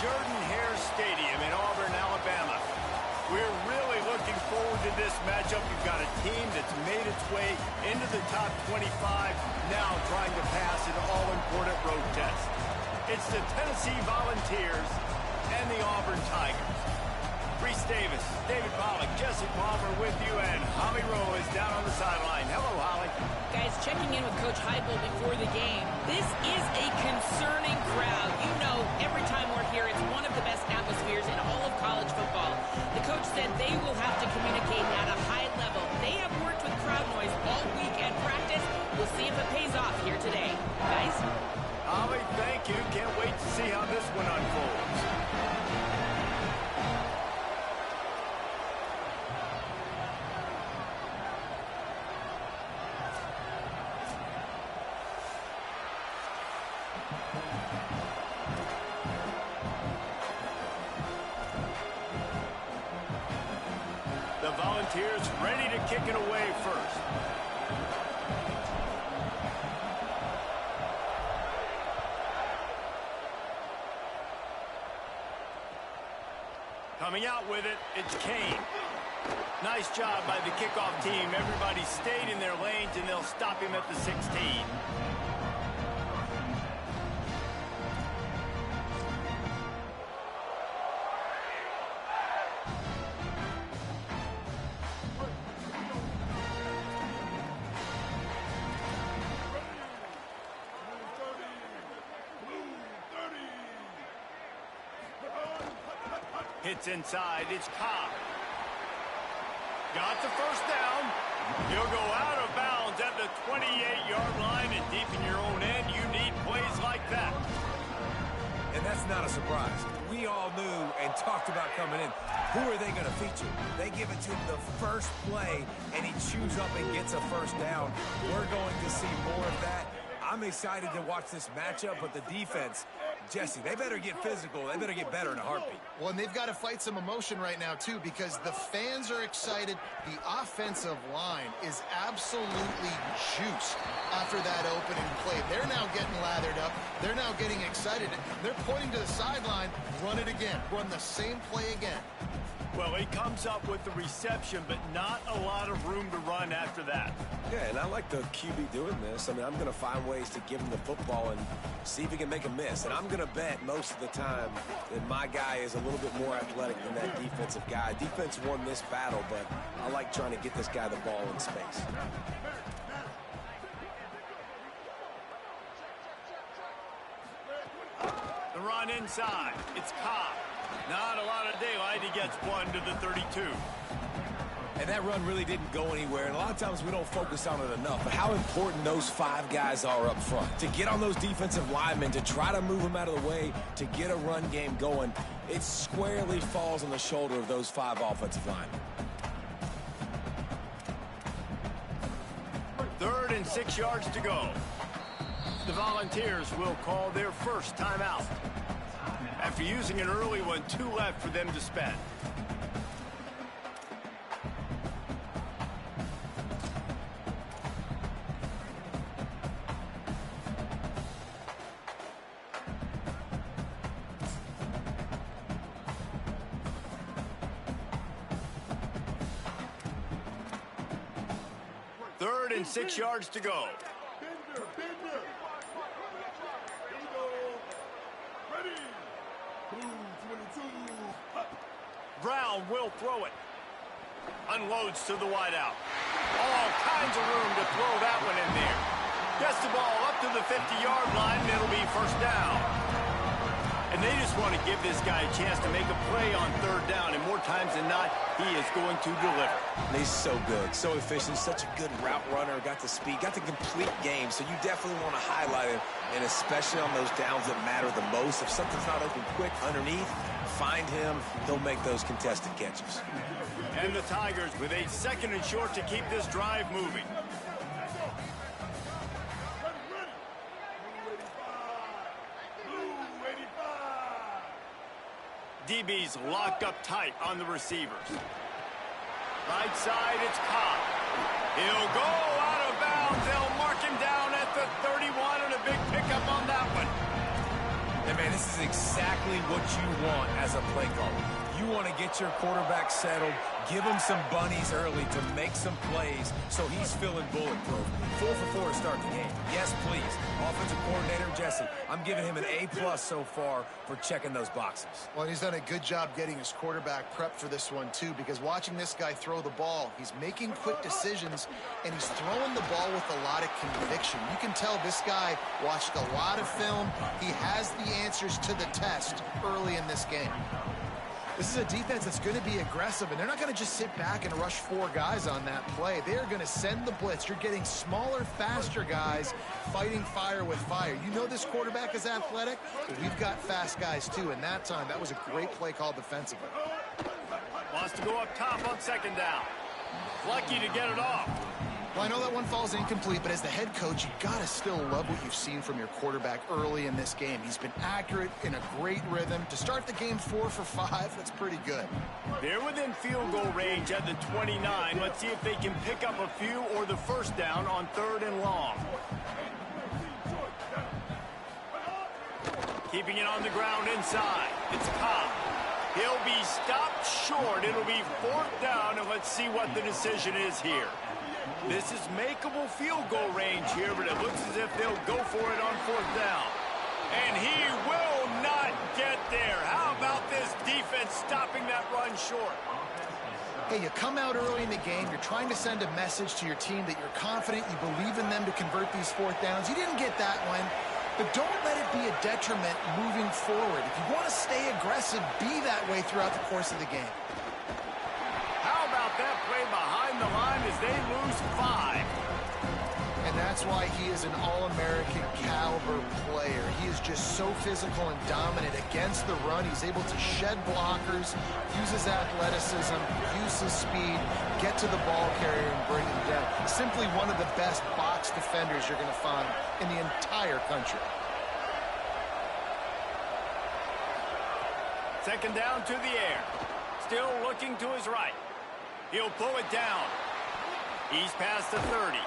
Jordan-Hare Stadium in Auburn, Alabama. We're really looking forward to this matchup. You've got a team that's made its way into the top 25, now trying to pass an all-important road test. It's the Tennessee Volunteers and the Auburn Tigers. Reese Davis, David Pollack, Jesse Palmer with you, and Holly Rowe is down on the sideline. Hello, Holly. Guys, checking in with Coach Heupel before the game. This is a concerning crowd. You know, every time we're here, it's one of the best atmospheres in all of college football. The coach said they will have to communicate at a high level. They have worked with crowd noise all week at practice. We'll see if it pays off here today. Guys? Holly, thank you. Can't wait to see how this one unfolds. The Volunteers ready to kick it away first. Coming out with it, it's Kane. Nice job by the kickoff team. Everybody stayed in their lanes, and they'll stop him at the 16. Hits inside, it's Cobb. Got the first down. He'll go out of bounds at the 28-yard line, and deep in your own end, you need plays like that. And that's not a surprise. We all knew and talked about coming in. Who are they going to feature? They give it to him the first play, and he chews up and gets a first down. We're going to see more of that. I'm excited to watch this matchup, but the defense, Jesse, they better get physical. They better get better in a heartbeat. Well, and they've got to fight some emotion right now, too, because the fans are excited. The offensive line is absolutely juiced after that opening play. They're now getting lathered up. They're now getting excited. They're pointing to the sideline. Run it again. Run the same play again. Well, he comes up with the reception, but not a lot of room to run after that. Yeah, and I like the QB doing this. I mean, I'm going to find ways to give him the football and see if he can make a miss. And I'm going to bet most of the time that my guy is a little bit more athletic than that defensive guy. Defense won this battle, but I like trying to get this guy the ball in space. The run inside. It's Cobb. Not a lot of daylight. He gets one to the 32. And that run really didn't go anywhere. And a lot of times we don't focus on it enough. But how important those five guys are up front. To get on those defensive linemen, to try to move them out of the way, to get a run game going, it squarely falls on the shoulder of those five offensive linemen. 3rd and 6 yards to go. The Volunteers will call their first timeout. After using an early one, 2 left for them to spend. Third and 6 yards to go. Brown will throw it. Unloads to the wideout. All kinds of room to throw that one in there. Gets the ball up to the 50-yard line, and it'll be first down. And they just want to give this guy a chance to make a play on 3rd down, and more times than not, he is going to deliver. And he's so good, so efficient, such a good route runner, got the speed, got the complete game, so you definitely want to highlight him, and especially on those downs that matter the most. If something's not open quick underneath, find him, he'll make those contested catches. And the Tigers with a 2nd and short to keep this drive moving. DB's locked up tight on the receivers. Right side, it's Cobb. He'll go out of bounds. They'll mark him down at the 31, and a big pickup on that one. And, man, this is exactly what you want as a play caller. You want to get your quarterback settled, give him some bunnies early to make some plays so he's feeling bulletproof. 4 for 4 to start the game. Yes, please. Offensive coordinator Jesse, I'm giving him an A+ so far for checking those boxes. Well, he's done a good job getting his quarterback prepped for this one, too, because watching this guy throw the ball, he's making quick decisions, and he's throwing the ball with a lot of conviction. You can tell this guy watched a lot of film. He has the answers to the test early in this game. This is a defense that's going to be aggressive, and they're not going to just sit back and rush 4 guys on that play. They are going to send the blitz. You're getting smaller, faster guys fighting fire with fire. You know this quarterback is athletic, but we've got fast guys, too. And that time, that was a great play call defensively. Wants to go up top on second down. Lucky to get it off. Well, I know that one falls incomplete, but as the head coach, you got to still love what you've seen from your quarterback early in this game. He's been accurate in a great rhythm. To start the game 4 for 5, that's pretty good. They're within field goal range at the 29. Let's see if they can pick up a few or the first down on 3rd and long. Keeping it on the ground inside. It's Cobb. He'll be stopped short. It'll be 4th down, and let's see what the decision is here. This is makeable field goal range here, but it looks as if they'll go for it on 4th down. And he will not get there. How about this defense stopping that run short? Hey, you come out early in the game, you're trying to send a message to your team that you're confident, you believe in them to convert these 4th downs. You didn't get that one, but don't let it be a detriment moving forward. If you want to stay aggressive, be that way throughout the course of the game. How about that play behind the line as they lose 5? And that's why he is an All-American caliber player. He is just so physical and dominant against the run. He's able to shed blockers, use his athleticism, use his speed, get to the ball carrier and bring him down. Simply one of the best box defenders you're going to find in the entire country. Second down to the air. Still looking to his right. He'll pull it down. He's past the 30.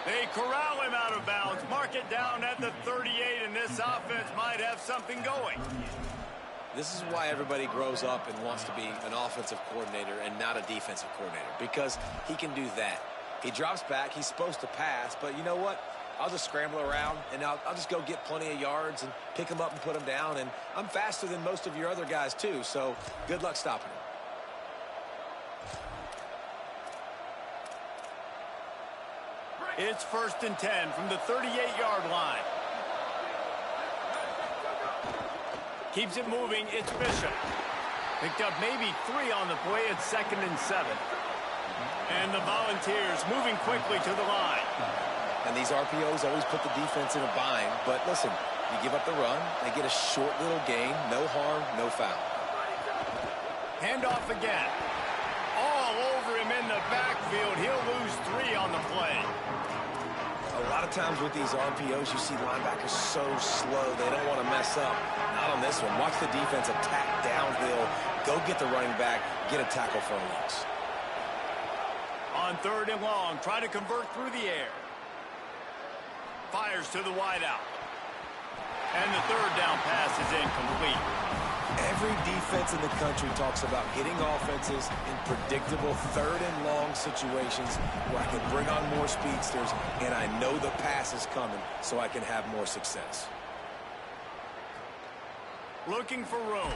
They corral him out of bounds. Mark it down at the 38, and this offense might have something going. This is why everybody grows up and wants to be an offensive coordinator and not a defensive coordinator, because he can do that. He drops back. He's supposed to pass, but you know what? I'll just scramble around, and I'll just go get plenty of yards and pick him up and put him down, and I'm faster than most of your other guys, too, so good luck stopping him. It's 1st and 10 from the 38-yard line. Keeps it moving. It's Bishop. Picked up maybe 3 on the play at 2nd and 7. And the Volunteers moving quickly to the line. And these RPOs always put the defense in a bind. But listen, you give up the run, they get a short little gain, no harm, no foul. Handoff again. All over him in the backfield. He'll lose 3 on the play. A lot of times with these RPOs, you see linebackers so slow, they don't want to mess up. Not on this one. Watch the defense attack downhill, go get the running back, get a tackle for a loss. On 3rd and long, try to convert through the air. Fires to the wideout. And the 3rd down pass is incomplete. Every defense in the country talks about getting offenses in predictable 3rd and long situations where I can bring on more speedsters and I know the pass is coming so I can have more success. Looking for room.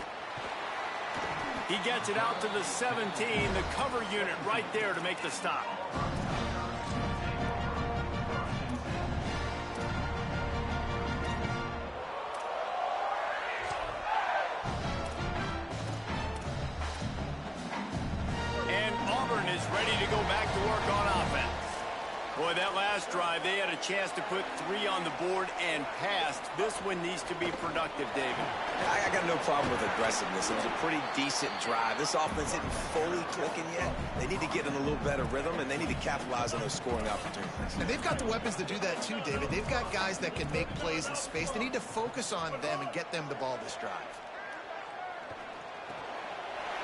He gets it out to the 17, the cover unit right there to make the stop. And Auburn is ready to go back to work on offense. Boy, that last drive, they had a chance to put 3 on the board and passed. This one needs to be productive, David. I got no problem with aggressiveness. It was a pretty decent drive. This offense isn't fully clicking yet. They need to get in a little better rhythm, and they need to capitalize on those scoring opportunities. And they've got the weapons to do that too, David. They've got guys that can make plays in space. They need to focus on them and get them the ball this drive.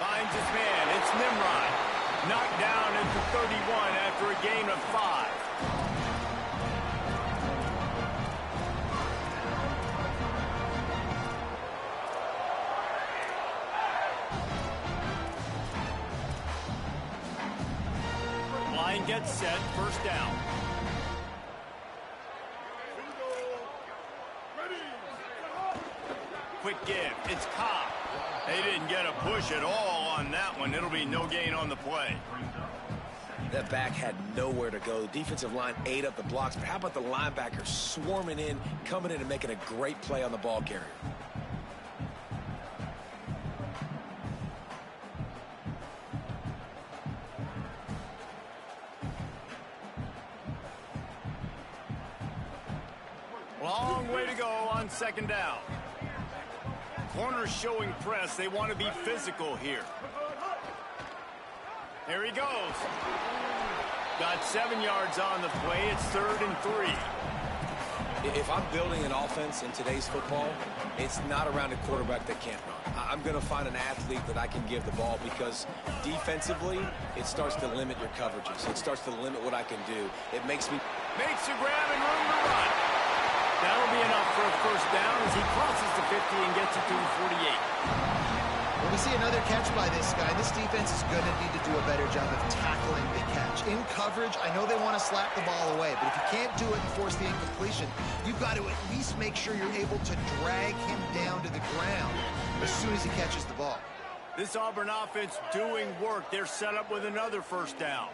Finds his man. It's Nimrod. Knocked down at the 31 after a gain of 5. gets set, first down. Quick give, it's Cobb. They didn't get a push at all on that one. It'll be no gain on the play. That back had nowhere to go. Defensive line ate up the blocks, but how about the linebacker swarming in, coming in and making a great play on the ball carrier? Long way to go on second down. Corners showing press. They want to be physical here. Here he goes. Got 7 yards on the play. It's 3rd and 3. If I'm building an offense in today's football, it's not around a quarterback that can't run. I'm going to find an athlete that I can give the ball because defensively, it starts to limit your coverages. It starts to limit what I can do. It makes me... Makes a grab and room to run. That'll be enough for a first down as he crosses the 50 and gets it to the 48. When we see another catch by this guy, this defense is going to need to do a better job of tackling the catch. In coverage, I know they want to slap the ball away, but if you can't do it and force the incompletion, you've got to at least make sure you're able to drag him down to the ground as soon as he catches the ball. This Auburn offense doing work. They're set up with another first down.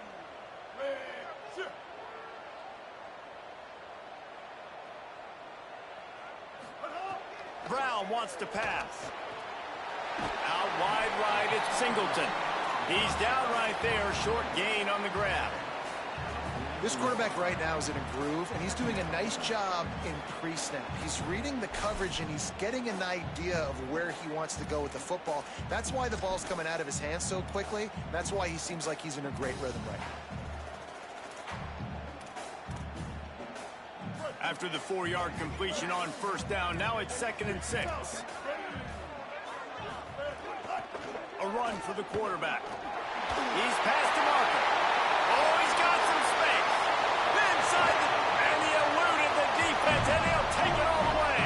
Brown wants to pass. Out wide right, it's Singleton. He's down right there, short gain on the grab. This quarterback right now is in a groove, and he's doing a nice job in pre-snap. He's reading the coverage, and he's getting an idea of where he wants to go with the football. That's why the ball's coming out of his hands so quickly. That's why he seems like he's in a great rhythm right now. After the 4-yard completion on first down, now it's 2nd and 6. A run for the quarterback. He's past the marker. Oh, he's got some space. Inside and he eluded the defense, and he'll take it all the way.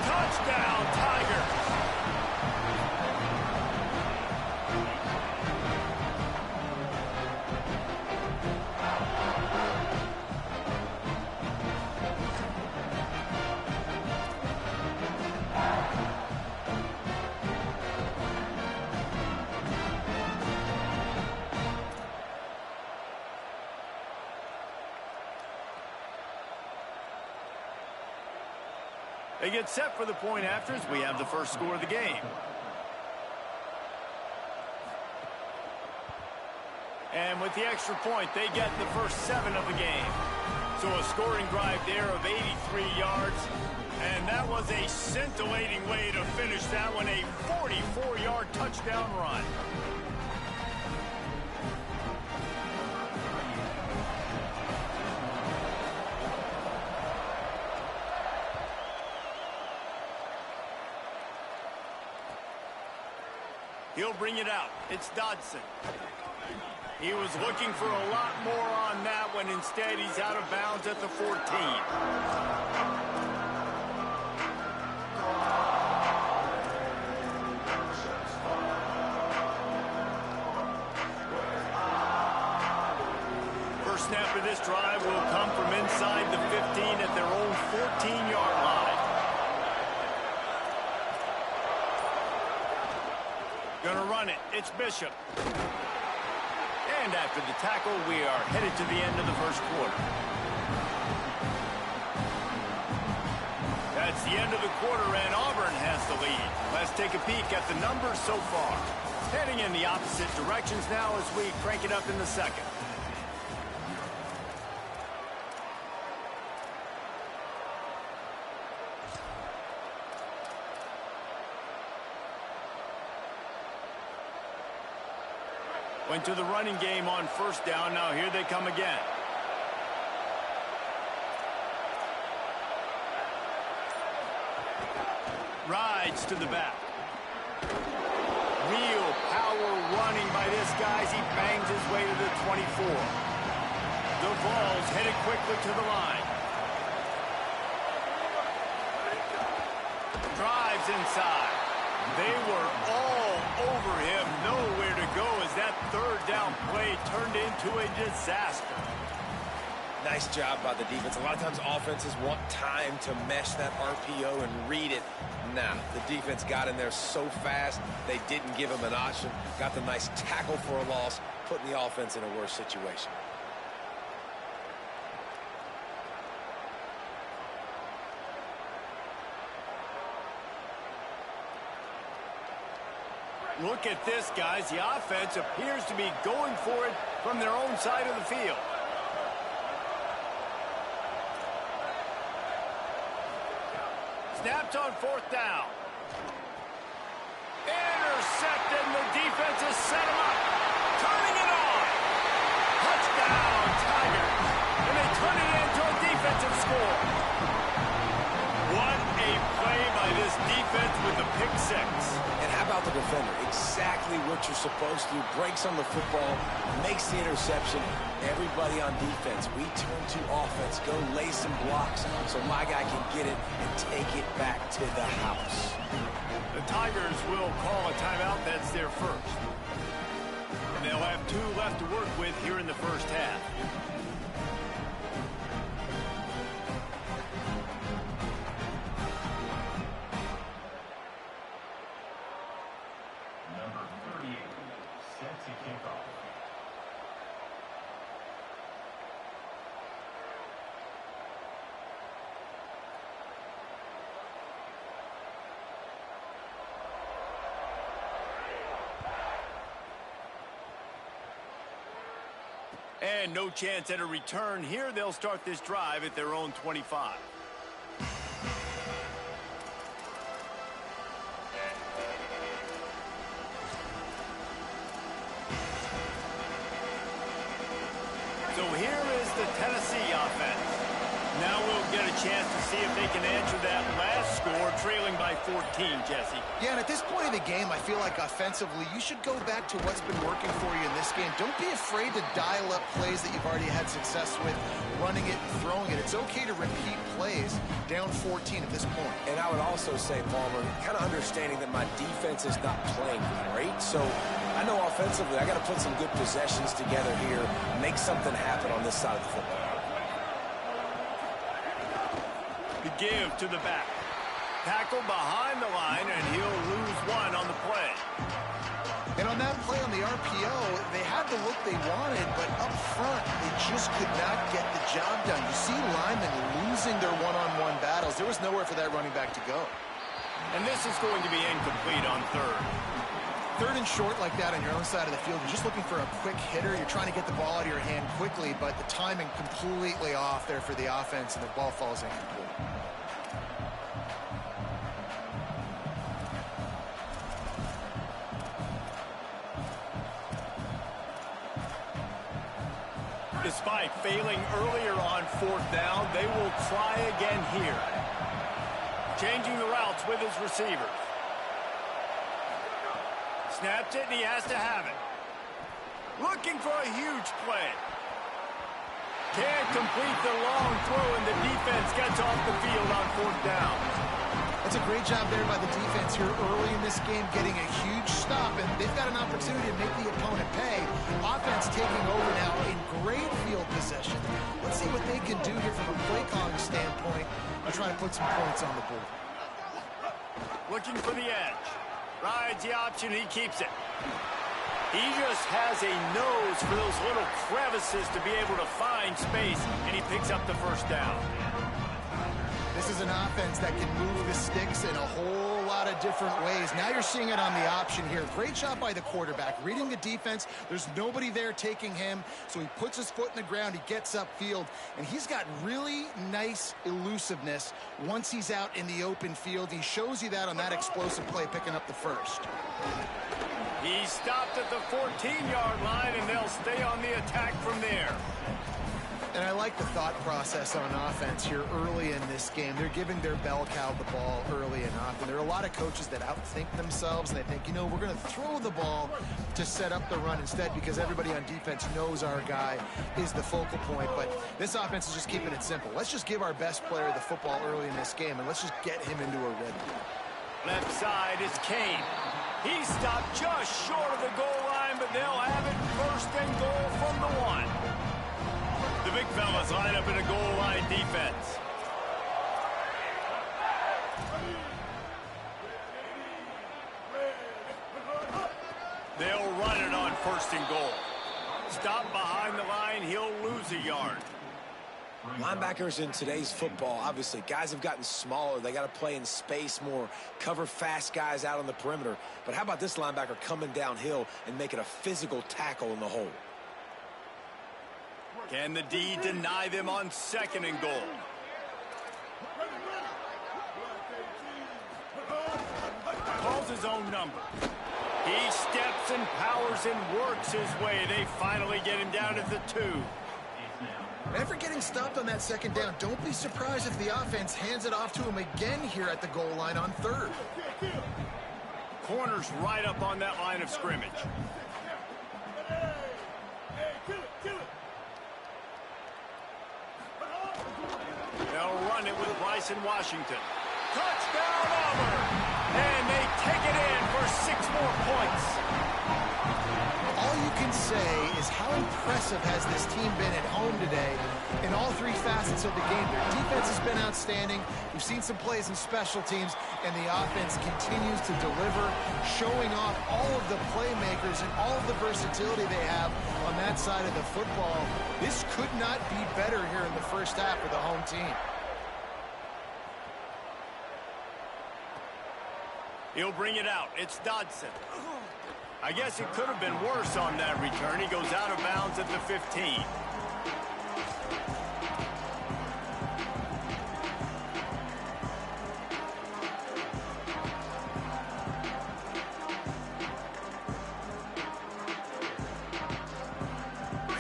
Touchdown, Tigers. They get set for the point after as we have the first score of the game. And with the extra point, they get the first 7 of the game. So a scoring drive there of 83 yards. And that was a scintillating way to finish that one, a 44-yard touchdown run. He'll bring it out. It's Dodson. He was looking for a lot more on that one. Instead, he's out of bounds at the 14. First snap of this drive will come from inside the 15 at their own 14-yard line. Gonna run it. It's Bishop. And after the tackle, we are headed to the end of the first quarter. That's the end of the quarter, and Auburn has the lead. Let's take a peek at the numbers so far. Heading in the opposite directions now as we crank it up in the second. Went to the running game on first down. Now here they come again. Rides to the back. Real power running by this guy as he bangs his way to the 24. Duvall's headed quickly to the line. Drives inside. They were all over him. Nowhere to go as that third down play turned into a disaster. Nice job by the defense. A lot of times offenses want time to mesh that RPO and read it. Now, the defense got in there so fast, they didn't give him an option. Got the nice tackle for a loss, putting the offense in a worse situation. Look at this, guys. The offense appears to be going for it from their own side of the field. Snaps on fourth down. Intercepted, and the defense has set him up. Turning it on. Touchdown, Tigers. And they turn it into a defensive score. What a play by this defense with the pick six. And how about the defender? Exactly what you're supposed to do. Breaks on the football, makes the interception. Everybody on defense, we turn to offense. Go lay some blocks so my guy can get it and take it back to the house. The Tigers will call a timeout. That's their first. And they'll have 2 left to work with here in the first half. And no chance at a return here. They'll start this drive at their own 25. So here is the Tennessee offense. Now we'll get a chance to see if they can answer that last score, trailing by 14, Jesse. Yeah, and at this point of the game, I feel like offensively, you should go back to what's been working for you in this game. Don't be afraid to dial up plays that you've already had success with, running it and throwing it. It's okay to repeat plays down 14 at this point. And I would also say, Palmer, kind of understanding that my defense is not playing great. So I know offensively I got to put some good possessions together here, make something happen on this side of the football. The give to the back. Tackle behind the line, and he'll lose 1 on the play. And on that play on the RPO, they had the look they wanted, but up front, they just could not get the job done. You see linemen losing their one-on-one battles. There was nowhere for that running back to go. And this is going to be incomplete on third. Third and short like that on your own side of the field, you're just looking for a quick hitter. You're trying to get the ball out of your hand quickly, but the timing completely off there for the offense, and the ball falls incomplete. Despite failing earlier on fourth down, they will try again here. Changing the routes with his receivers. Snaps it, and he has to have it. Looking for a huge play. Can't complete the long throw, and the defense gets off the field on fourth down. That's a great job there by the defense here early in this game, getting a huge stop, and they've got an opportunity to make the opponent pay. Offense taking over now in great field possession. Let's see what they can do here from a play calling standpoint. I'm trying to put some points on the board. Looking for the edge. Rides the option, he keeps it. He just has a nose for those little crevices to be able to find space, and he picks up the first down. This is an offense that can move the sticks in a whole lot of different ways. Now you're seeing it on the option here. Great job by the quarterback. Reading the defense, there's nobody there taking him, so he puts his foot in the ground, he gets upfield, and he's got really nice elusiveness once he's out in the open field. He shows you that on that explosive play, picking up the first. He stopped at the 14-yard line, and they'll stay on the attack from there. And I like the thought process on offense here early in this game. They're giving their bell cow the ball early and often. There are a lot of coaches that outthink themselves, and they think, you know, we're going to throw the ball to set up the run instead because everybody on defense knows our guy is the focal point. But this offense is just keeping it simple. Let's just give our best player the football early in this game, and let's just get him into a red zone. Left side is Kane. He stopped just short of the goal line, but they'll have it first and goal from the 1. The big fellas line up in a goal line defense. They'll run it on first and goal. Stop behind the line, he'll lose a yard. Linebackers in today's football, obviously, guys have gotten smaller. They got to play in space more, cover fast guys out on the perimeter. But how about this linebacker coming downhill and making a physical tackle in the hole? Can the D deny them on second and goal? Calls his own number. He steps and powers and works his way. They finally get him down at the 2. Never getting stopped on that second down. Don't be surprised if the offense hands it off to him again here at the goal line on 3rd. Corners right up on that line of scrimmage. They'll run it with Bryson Washington. Touchdown, Auburn! And they take it in for 6 more points. All you can say is how impressive has this team been at home today in all 3 facets of the game. Their defense has been outstanding. We've seen some plays in special teams, and the offense continues to deliver, showing off all of the playmakers and all of the versatility they have on that side of the football. This could not be better here in the first half for the home team. He'll bring it out. It's Dodson. I guess it could have been worse on that return. He goes out of bounds at the 15.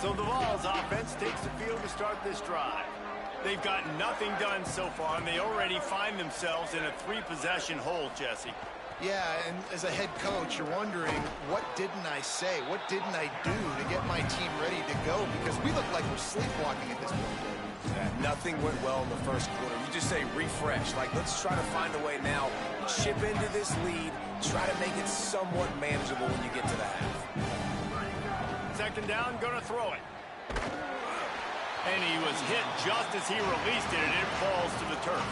So the Vols offense takes the field to start this drive. They've got nothing done so far, and they already find themselves in a 3-possession hole, Jesse. Yeah, and as a head coach, you're wondering, what didn't I say? What didn't I do to get my team ready to go? Because we look like we're sleepwalking at this point. Yeah, nothing went well in the first quarter. You just say refresh. Like, let's try to find a way now. Chip into this lead. Try to make it somewhat manageable when you get to the half. Second down, gonna throw it. And he was hit just as he released it, and it falls to the turf.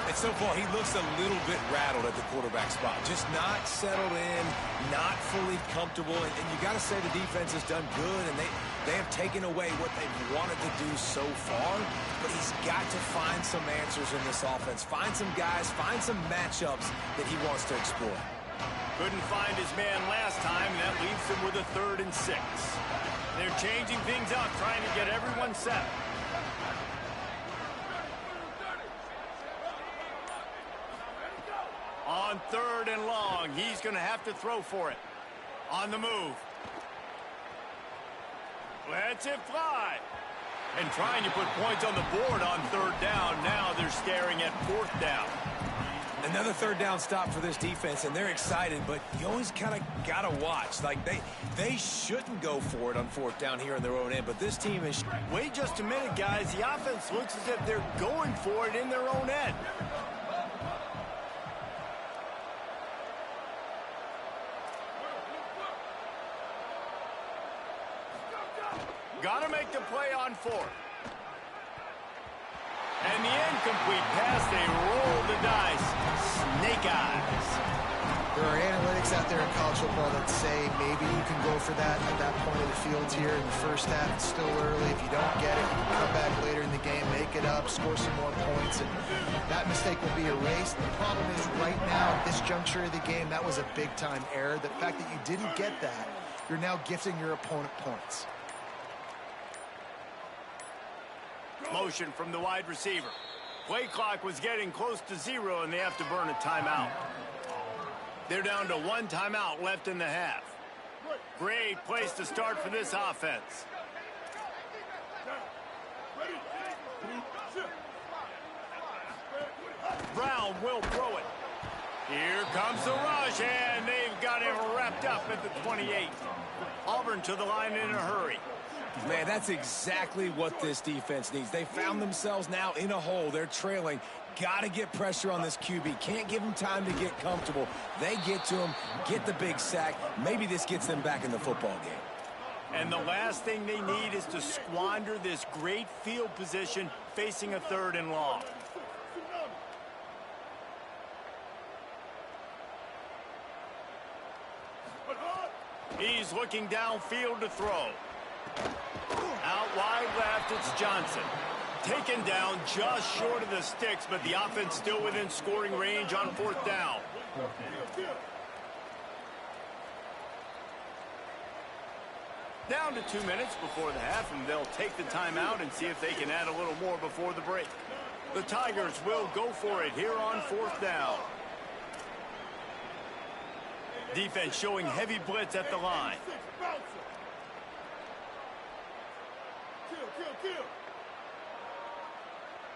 And so far, he looks a little bit rattled at the quarterback spot. Just not settled in, not fully comfortable. And you got to say the defense has done good, and they have taken away what they've wanted to do so far. But he's got to find some answers in this offense. Find some guys, find some matchups that he wants to exploit. Couldn't find his man last time, and that leaves him with a 3rd and 6. They're changing things up, trying to get everyone set. On 3rd and long, he's going to have to throw for it. On the move. Lets it fly. And trying to put points on the board on 3rd down. Now they're staring at 4th down. Another 3rd down stop for this defense, and they're excited, but you always kind of got to watch. Like, they shouldn't go for it on 4th down here on their own end, but this team is... Wait just a minute, guys. The offense looks as if they're going for it in their own end. Got to make the play on 4th. And the incomplete pass, they roll the dice. Snake eyes. There are analytics out there in college football that say maybe you can go for that at that point of the field here in the first half. It's still early. If you don't get it, you can come back later in the game, make it up, score some more points, and that mistake will be erased. The problem is right now, at this juncture of the game, that was a big-time error. The fact that you didn't get that, you're now gifting your opponent points. Motion from the wide receiver. Play clock was getting close to 0, and they have to burn a timeout. They're down to 1 timeout left in the half. Great place to start for this offense. Brown will throw it. Here comes the rush, and they've got him wrapped up at the 28. Auburn to the line in a hurry. Man, that's exactly what this defense needs. They found themselves now in a hole. They're trailing. Got to get pressure on this QB. Can't give him time to get comfortable. They get to him, get the big sack. Maybe this gets them back in the football game. And the last thing they need is to squander this great field position facing a 3rd and long. He's looking downfield to throw. Out wide left, it's Johnson. Taken down just short of the sticks, but the offense still within scoring range on 4th down. Down to 2 minutes before the half, and they'll take the timeout and see if they can add a little more before the break. The Tigers will go for it here on 4th down. Defense showing heavy blitz at the line. Kill.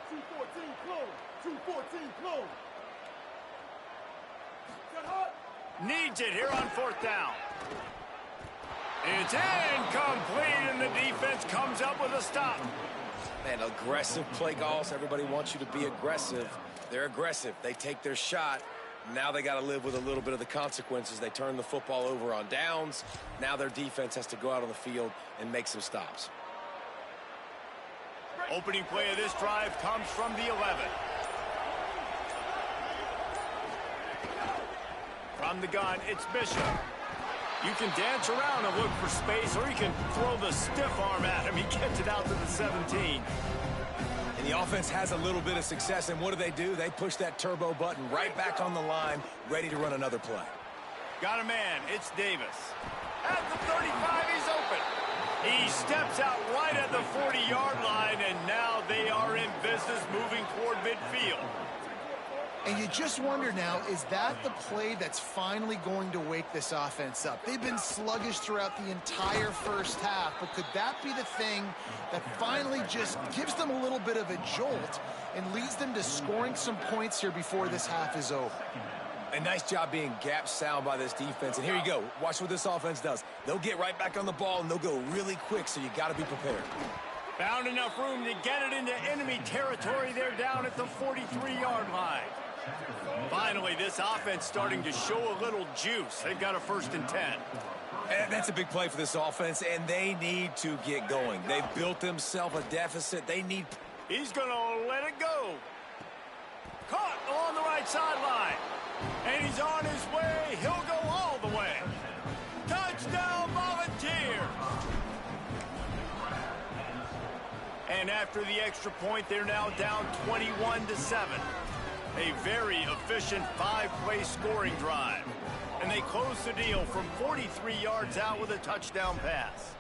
214 close. 214 close. Needs it here on 4th down. It's incomplete, and the defense comes up with a stop. Man, aggressive play calls. Everybody wants you to be aggressive. They're aggressive. They take their shot. Now they got to live with a little bit of the consequences. They turn the football over on downs. Now their defense has to go out on the field and make some stops. Opening play of this drive comes from the 11. From the gun, it's Bishop. You can dance around and look for space, or you can throw the stiff arm at him. He gets it out to the 17. And the offense has a little bit of success, and what do? They push that turbo button right back on the line, ready to run another play. Got a man. It's Davis. At the 35, he's open. He steps out right at the 40-yard line, and now they are in business moving toward midfield. And you just wonder now, is that the play that's finally going to wake this offense up? They've been sluggish throughout the entire first half, but could that be the thing that finally just gives them a little bit of a jolt and leads them to scoring some points here before this half is over? A nice job being gap sound by this defense. And here you go. Watch what this offense does. They'll get right back on the ball, and they'll go really quick, so you got to be prepared. Found enough room to get it into enemy territory. They're down at the 43-yard line. Finally, this offense starting to show a little juice. They've got a 1st and 10. And that's a big play for this offense, and they need to get going. They've built themselves a deficit. They need... He's going to let it go. Caught along the right sideline. And he's on his way. He'll go all the way. Touchdown, Volunteers. And after the extra point, they're now down 21-7. A very efficient 5-play scoring drive. And they close the deal from 43 yards out with a touchdown pass.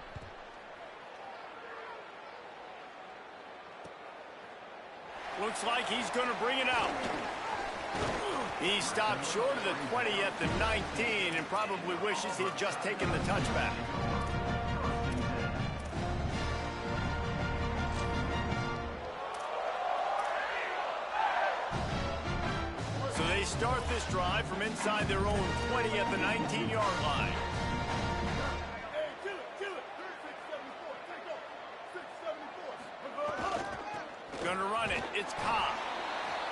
Looks like he's going to bring it out. He stopped short of the 20 at the 19 and probably wishes he had just taken the touchback. So they start this drive from inside their own 20 at the 19-yard line. Gonna run it. It's Cobb.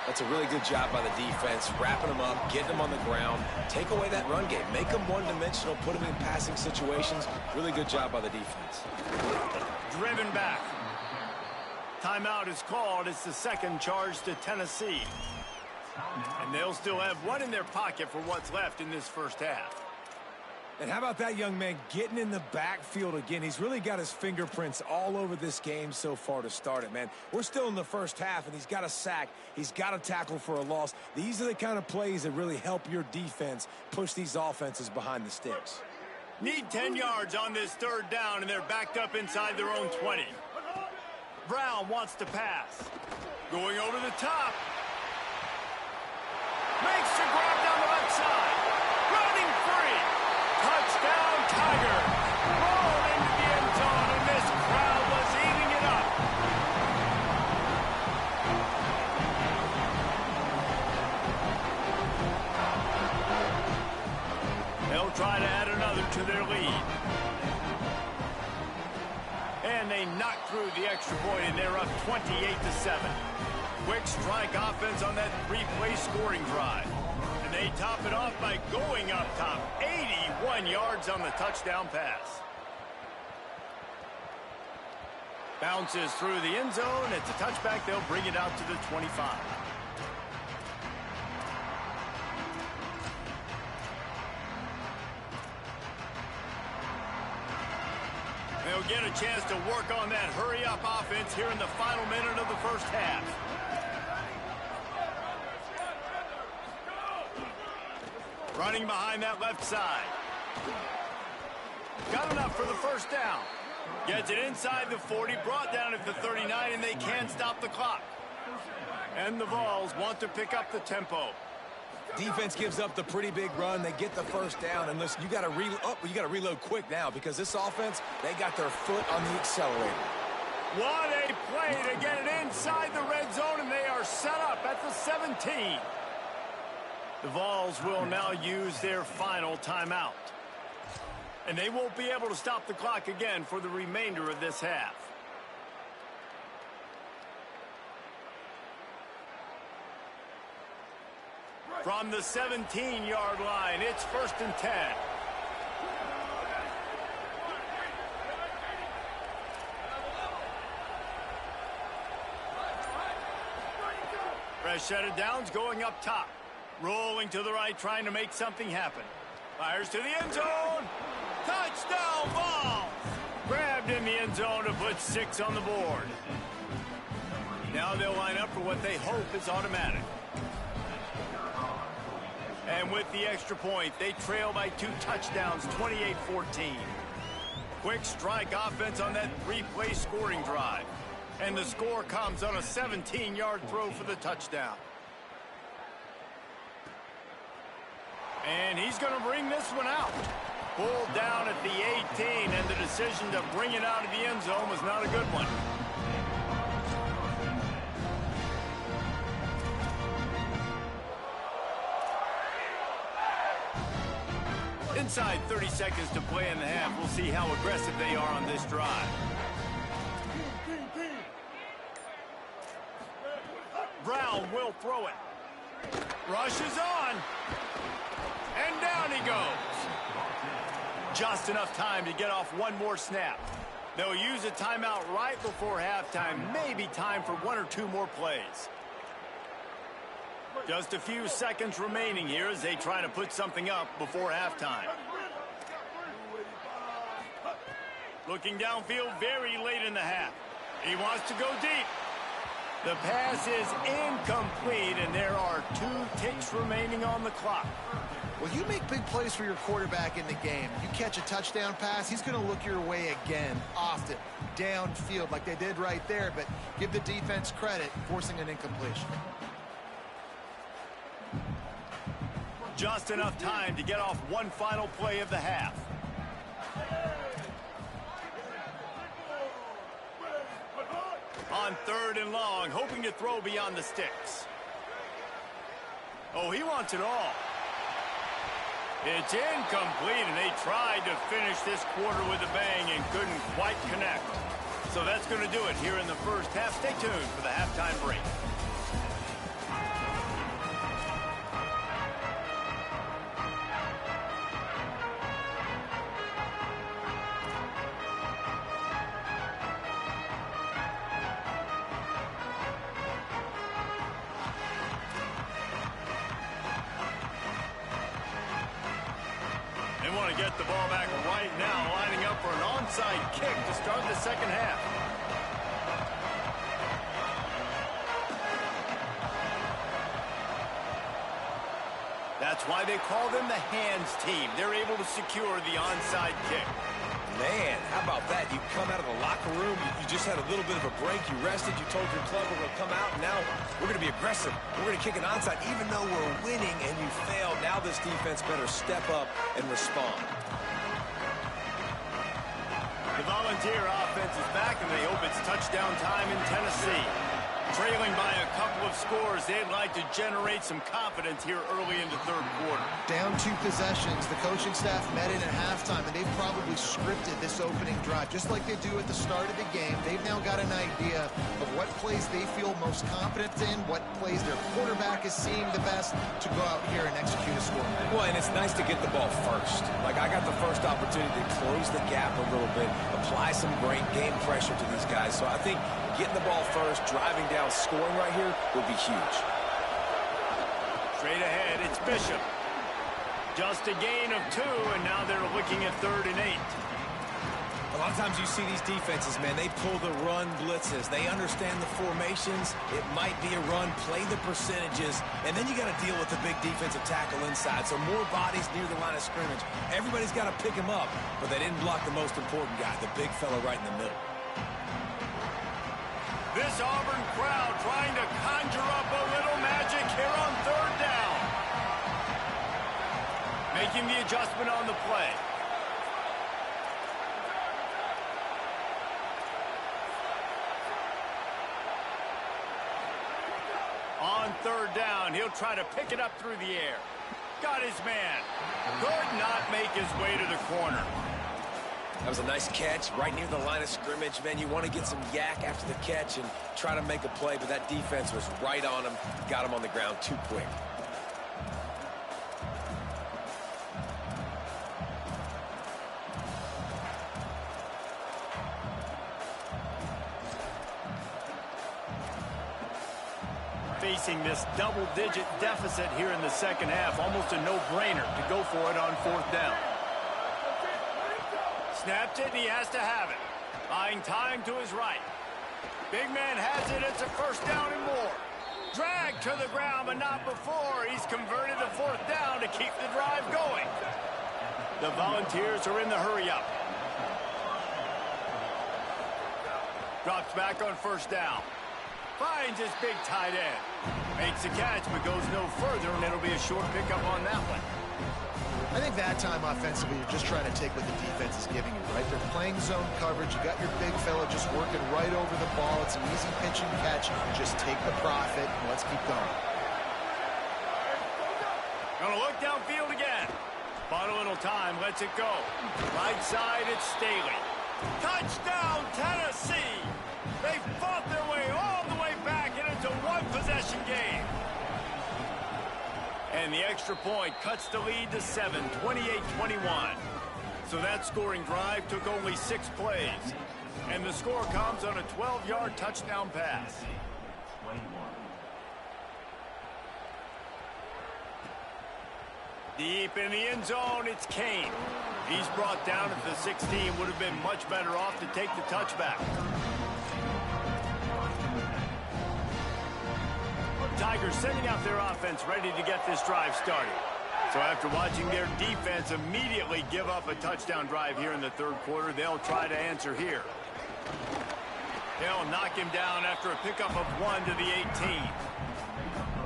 That's a really good job by the defense, wrapping them up, getting them on the ground, take away that run game, make them one-dimensional, put them in passing situations. Really good job by the defense. Driven back. Timeout is called. It's the 2nd charge to Tennessee. And they'll still have one in their pocket for what's left in this first half. And how about that young man getting in the backfield again? He's really got his fingerprints all over this game so far to start it, man. We're still in the first half, and he's got a sack. He's got a tackle for a loss. These are the kind of plays that really help your defense push these offenses behind the sticks. Need 10 yards on this 3rd down, and they're backed up inside their own 20. Brown wants to pass. Going over the top. Makes the grab down the left side. Running free. Touchdown, Tigers. Rolled into the end zone, and this crowd was eating it up. They'll try to add another to their lead. And they knock through the extra point, and they're up 28-7. Quick strike offense on that three-play scoring drive. And they top it off by going up top. 81 yards on the touchdown pass. Bounces through the end zone. It's a touchback. They'll bring it out to the 25. They'll get a chance to work on that hurry-up offense here in the final minute of the first half. Running behind that left side. Got enough for the first down. Gets it inside the 40, brought down at the 39, and they can't stop the clock. And the Vols want to pick up the tempo. Defense gives up the pretty big run. They get the first down, and listen, you got to reload quick now because this offense, they got their foot on the accelerator. What a play to get it inside the red zone, and they are set up at the 17. The Vols will now use their final timeout. And they won't be able to stop the clock again for the remainder of this half. From the 17-yard line, it's 1st and 10. Fresh set of downs going up top. Rolling to the right, trying to make something happen. Fires to the end zone. Touchdown ball. Grabbed in the end zone to put 6 on the board. Now they'll line up for what they hope is automatic. And with the extra point, they trail by 2 touchdowns, 28-14. Quick strike offense on that three-play scoring drive. And the score comes on a 17-yard throw for the touchdown. And he's going to bring this one out. Pulled down at the 18, and the decision to bring it out of the end zone was not a good one. Inside 30 seconds to play in the half. We'll see how aggressive they are on this drive. Brown will throw it. Rushes on. And down he goes. Just enough time to get off one more snap. They'll use a timeout right before halftime. Maybe time for 1 or 2 more plays. Just a few seconds remaining here as they try to put something up before halftime. Looking downfield very late in the half. He wants to go deep. The pass is incomplete, and there are 2 ticks remaining on the clock. Well, you make big plays for your quarterback in the game. You catch a touchdown pass, he's going to look your way again, often, downfield like they did right there, but give the defense credit, forcing an incompletion. Just enough time to get off one final play of the half. On 3rd and long, hoping to throw beyond the sticks. Oh, he wants it all. It's incomplete, and they tried to finish this quarter with a bang and couldn't quite connect. So that's going to do it here in the first half. Stay tuned for the halftime break. Want to get the ball back right now, lining up for an onside kick to start the second half. That's why they call them the hands team. They're able to secure the onside kick. Man, how about that? You come out of the locker room, you just had a little bit of a break, you rested, you told your club we're going to come out, and now we're going to be aggressive. We're going to kick an onside, even though we're winning and you failed. Now this defense better step up and respond. The Volunteer offense is back, and they hope it's touchdown time in Tennessee. Trailing by a couple of scores, they'd like to generate some confidence here early in the third quarter. Down 2 possessions. The coaching staff met in at halftime, and they've probably scripted this opening drive. Just like they do at the start of the game, they've now got an idea of what plays they feel most confident in, what plays their quarterback is seeing the best to go out here and execute a score. Well, and it's nice to get the ball first. Like, I got the first opportunity to close the gap a little bit, apply some great game pressure to these guys. So I think getting the ball first, driving down, scoring right here would be huge. Straight ahead, it's Bishop. Just a gain of 2, and now they're looking at 3rd and 8. A lot of times you see these defenses, man, they pull the run blitzes. They understand the formations. It might be a run, play the percentages, and then you got to deal with the big defensive tackle inside. So more bodies near the line of scrimmage. Everybody's got to pick him up, but they didn't block the most important guy, the big fella right in the middle. This Auburn crowd trying to conjure up a little magic here on 3rd down. Making the adjustment on the play. On 3rd down, he'll try to pick it up through the air. Got his man. Could not make his way to the corner. That was a nice catch right near the line of scrimmage. Man, you want to get some yak after the catch and try to make a play, but that defense was right on him. Got him on the ground too quick. Facing this double-digit deficit here in the second half, almost a no-brainer to go for it on 4th down. Snapped it, and he has to have it. Buying time to his right. Big man has it. It's a 1st down and more. Dragged to the ground, but not before. He's converted the 4th down to keep the drive going. The Volunteers are in the hurry-up. Drops back on 1st down. Finds his big tight end. Makes the catch, but goes no further, and it'll be a short pickup on that one. I think that time offensively, you're just trying to take what the defense is giving you, right? They're playing zone coverage. You got your big fella just working right over the ball. It's an easy pitch and catch. Just take the profit, and let's keep going. Gonna look downfield again. Bought a little time, lets it go. Right side, it's Staley. Touchdown, Tennessee! They fought their way all the way back, and it's a 1-possession game. And the extra point cuts the lead to 7, 28-21. So that scoring drive took only 6 plays. And the score comes on a 12-yard touchdown pass. Deep in the end zone, it's Kane. He's brought down at the 16. Would have been much better off to take the touchback. Tigers sending out their offense ready to get this drive started. So after watching their defense immediately give up a touchdown drive here in the 3rd quarter, they'll try to answer here. They'll knock him down after a pickup of 1 to the 18.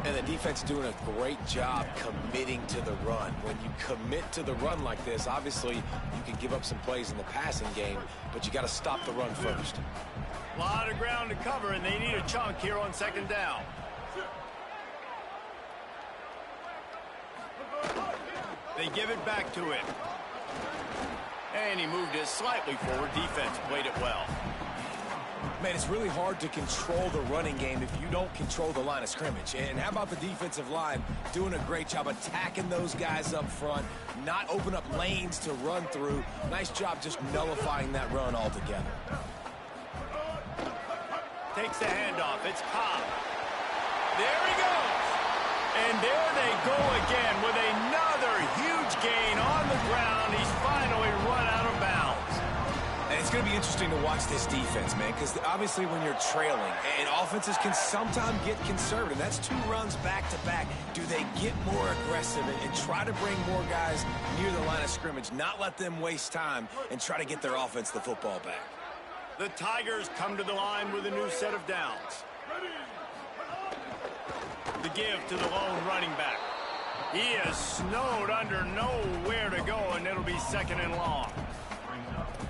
And the defense doing a great job committing to the run. When you commit to the run like this, obviously you can give up some plays in the passing game, but you got to stop the run first. A lot of ground to cover, and they need a chunk here on 2nd down. They give it back to him. And he moved it slightly forward. Defense played it well. Man, it's really hard to control the running game if you don't control the line of scrimmage. And how about the defensive line doing a great job attacking those guys up front, not open up lanes to run through. Nice job just nullifying that run altogether. Takes the handoff. It's Cobb. There he goes. And there they go again with another huge gain on the ground. He's finally run out of bounds. And it's going to be interesting to watch this defense, man, because obviously when you're trailing, and offenses can sometimes get conservative. That's 2 runs back-to-back. Do they get more aggressive and try to bring more guys near the line of scrimmage, not let them waste time, and try to get their offense the football back? The Tigers come to the line with a new set of downs. The give to the lone running back. He is snowed under nowhere to go, and it'll be 2nd and long.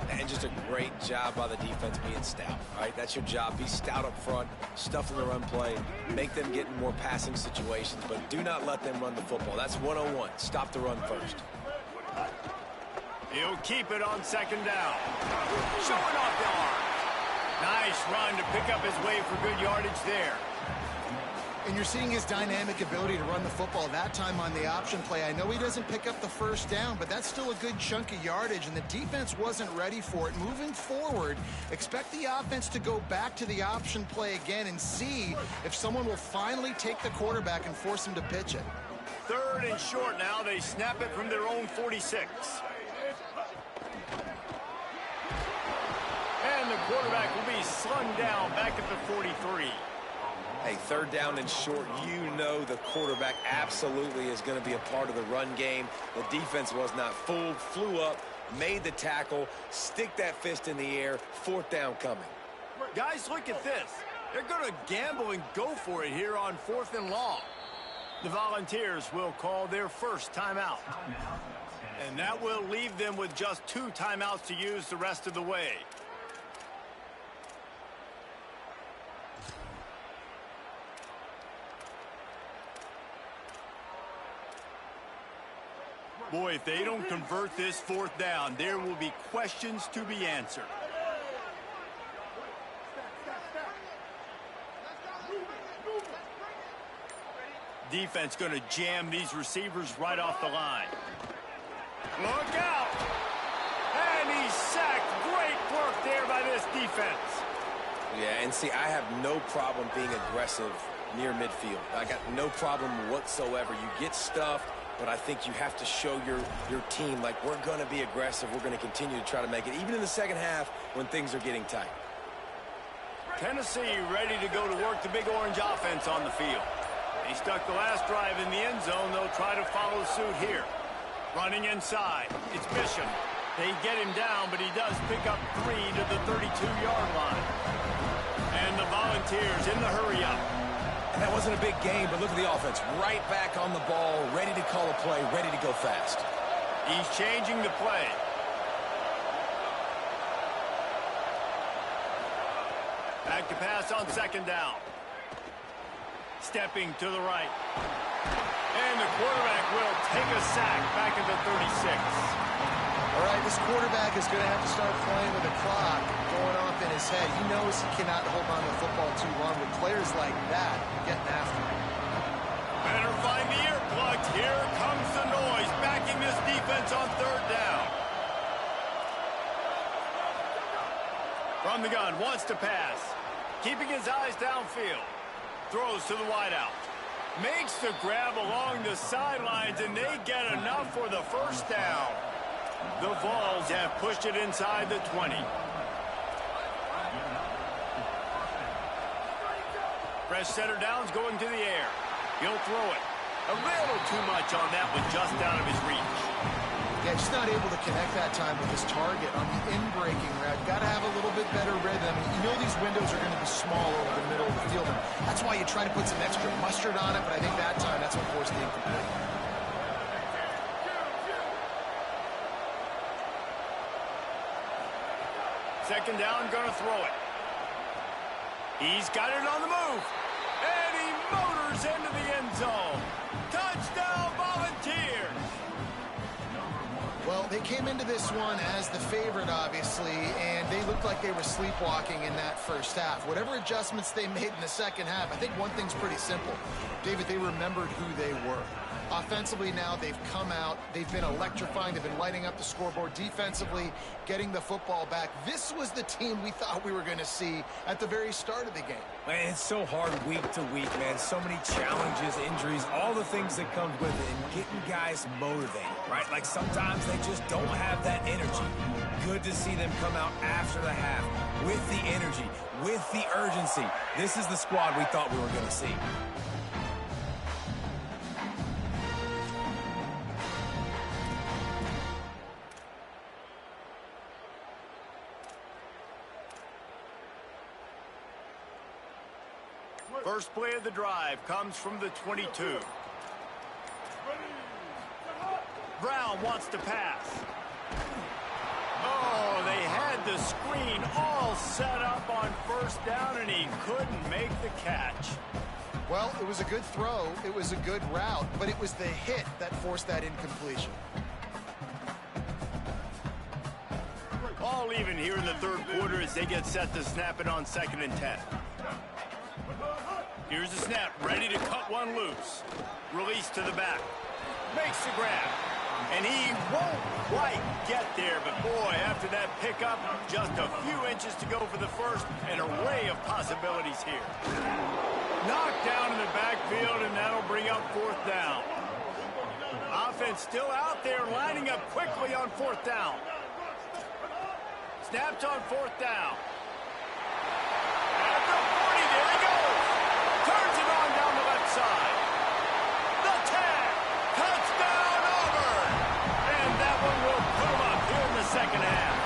And just a great job by the defense being stout. All right, that's your job. Be stout up front, stuff in the run play, make them get in more passing situations, but do not let them run the football. That's 101. Stop the run first. He'll keep it on second down. Showing off the arm. Nice run to pick up his way for good yardage there. And you're seeing his dynamic ability to run the football that time on the option play. I know he doesn't pick up the first down, but that's still a good chunk of yardage, and the defense wasn't ready for it. Moving forward, expect the offense to go back to the option play again and see if someone will finally take the quarterback and force him to pitch it. 3rd and short now. They snap it from their own 46. And the quarterback will be slung down back at the 43. Hey, 3rd down and short, you know the quarterback absolutely is going to be a part of the run game. The defense was not fooled, flew up, made the tackle, stick that fist in the air, 4th down coming. Guys, look at this. They're going to gamble and go for it here on 4th and long. The Volunteers will call their first timeout. And that will leave them with just 2 timeouts to use the rest of the way. Boy, if they don't convert this 4th down, there will be questions to be answered. Defense going to jam these receivers right off the line. Look out! And he's sacked. Great work there by this defense. Yeah, and see, I have no problem being aggressive near midfield. I got no problem whatsoever. You get stuffed, but I think you have to show your team, like, we're going to be aggressive. We're going to continue to try to make it, even in the second half when things are getting tight. Tennessee ready to go to work the Big Orange offense on the field. They stuck the last drive in the end zone. They'll try to follow suit here. Running inside. It's Bishop. They get him down, but he does pick up 3 to the 32-yard line. And the Volunteers in the hurry-up. And that wasn't a big game, but look at the offense. Right back on the ball, ready to call a play, ready to go fast. He's changing the play. Back to pass on second down. Stepping to the right. And the quarterback will take a sack back at the 36. All right, this quarterback is going to have to start playing with the clock going off in his head. He knows he cannot hold on to the football too long with players like that getting after him. Better find the earplugs. Here comes the noise, backing this defense on 3rd down. From the gun, wants to pass. Keeping his eyes downfield. Throws to the wideout. Makes the grab along the sidelines, and they get enough for the first down. The Vols have pushed it inside the 20. Fresh center down's going to the air. He'll throw it. A little too much on that one, just out of his reach. Yeah, just not able to connect that time with his target on the in-breaking route. Got to have a little bit better rhythm. You know these windows are going to be small over the middle of the field. And that's why you try to put some extra mustard on it, but I think that time that's what forced the incomplete. Second down, going to throw it. He's got it on the move. And he motors into the end zone. Touchdown, Volunteers! Well, they came into this one as the favorite, obviously, and they looked like they were sleepwalking in that first half. Whatever adjustments they made in the second half, I think one thing's pretty simple. David, they remembered who they were. Offensively now, they've come out. They've been electrifying. They've been lighting up the scoreboard. Defensively, getting the football back. This was the team we thought we were going to see at the very start of the game. Man, it's so hard week to week, man. So many challenges, injuries, all the things that come with it, and getting guys motivated, right? Like sometimes they just don't have that energy. Good to see them come out after the half with the energy, with the urgency. This is the squad we thought we were going to see. First play of the drive comes from the 22. Brown wants to pass. Oh, they had had the screen all set up on first down, and he couldn't make the catch. Well, it was a good throw. It was a good route, but it was the hit that forced that incompletion. All even here in the third quarter as they get set to snap it on 2nd and 10. Here's the snap, ready to cut one loose. Release to the back. Makes the grab. And he won't quite get there, but boy, after that pickup, just a few inches to go for the first. An array of possibilities here. Knocked down in the backfield, and that'll bring up 4th down. Offense still out there, lining up quickly on 4th down. Snapped on 4th down. At the 40, there he goes. Turns it on down the left side. The tag. Touchdown, Auburn. And that one will put him up here in the second half.